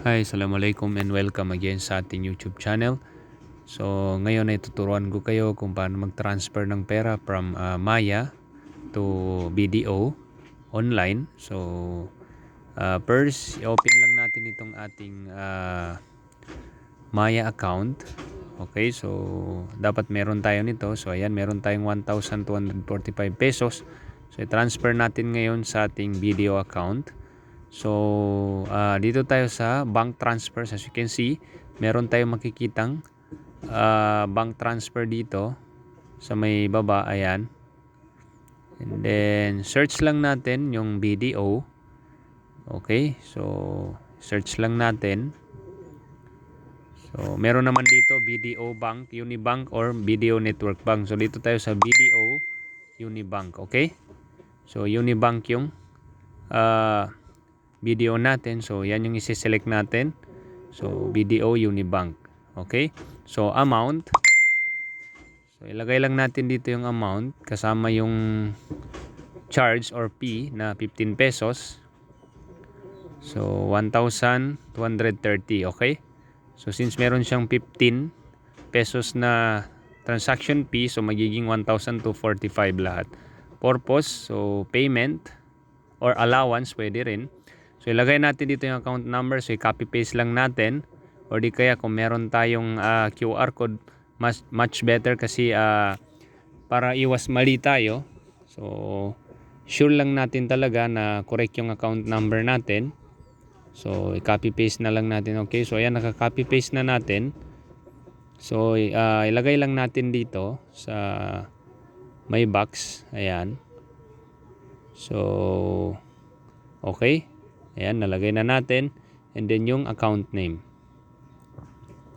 Hi, Assalamualaikum and welcome again sa ating YouTube channel. So, ngayon ay tuturuan ko kayo kung paano mag-transfer ng pera from Maya to BDO online. So, first, i-open lang natin itong ating Maya account. Okay, so dapat meron tayo nito. So, ayan, meron tayong 1,245 pesos. So, i-transfer natin ngayon sa ating BDO account. So, dito tayo sa bank transfer. As you can see, meron tayong makikitang bank transfer dito sa may baba. Ayan. And then, search lang natin yung BDO. Okay. So, search lang natin. So, meron naman dito BDO Bank, Unibank, or BDO Network Bank. So, dito tayo sa BDO Unibank. Okay. So, Unibank yung BDO natin. So, yan yung isi-select natin. So, BDO Unibank. Okay? So, amount. So, ilagay lang natin dito yung amount kasama yung charge or fee na 15 pesos. So, 1,230. Okay? So, since meron siyang 15 pesos na transaction fee, so magiging 1,245 lahat. Purpose, so payment or allowance, pwede rin. So, ilagay natin dito yung account number. So, i-copy paste lang natin. O di kaya kung meron tayong QR code, much better kasi para iwas mali tayo. So, sure lang natin talaga na correct yung account number natin. So, i-copy paste na lang natin. Okay, so ayan, naka-copy paste na natin. So, ilagay lang natin dito sa may box. Ayan. So, okay. Ayan, nalagay na natin. And then yung account name.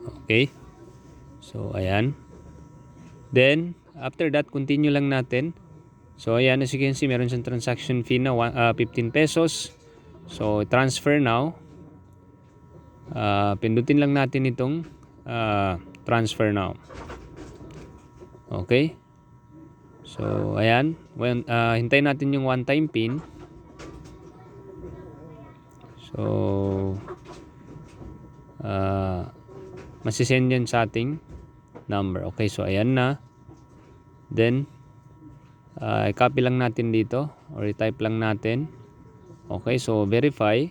Okay. So, ayan. Then, after that, continue lang natin. So, ayan, as you can see, meron siyang transaction fee na 15 pesos. So, transfer now. Pindutin lang natin itong transfer now. Okay. So, ayan. Hintayin natin yung one-time pin. So, masisend yan sa ating number. Okay, so ayan na. Then, i-copy lang natin dito or i-type lang natin. Okay, so verify.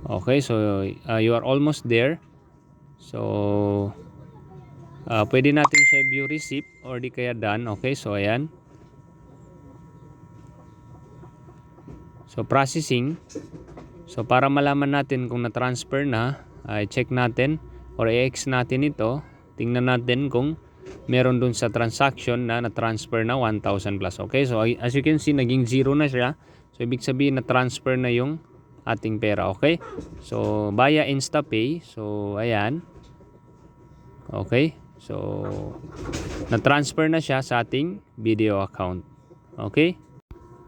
Okay, so you are almost there. So, pwede natin siya view receipt or di kaya done. Okay, so ayan. So, processing. So, para malaman natin kung na-transfer na, i-check natin or i-X natin ito. Tingnan natin kung meron dun sa transaction na na-transfer na 1,000 plus. Okay, so as you can see, naging 0 na siya. So, ibig sabihin na-transfer na yung ating pera. Okay, so via InstaPay. So, ayan. Okay, so na-transfer na siya sa ating video account. Okay.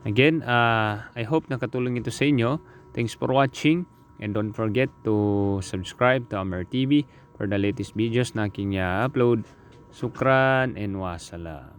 Again, I hope nakatulong ito sa inyo. Thanks for watching and don't forget to subscribe to Amer TV for the latest videos na aking upload. Sukran and wassalam.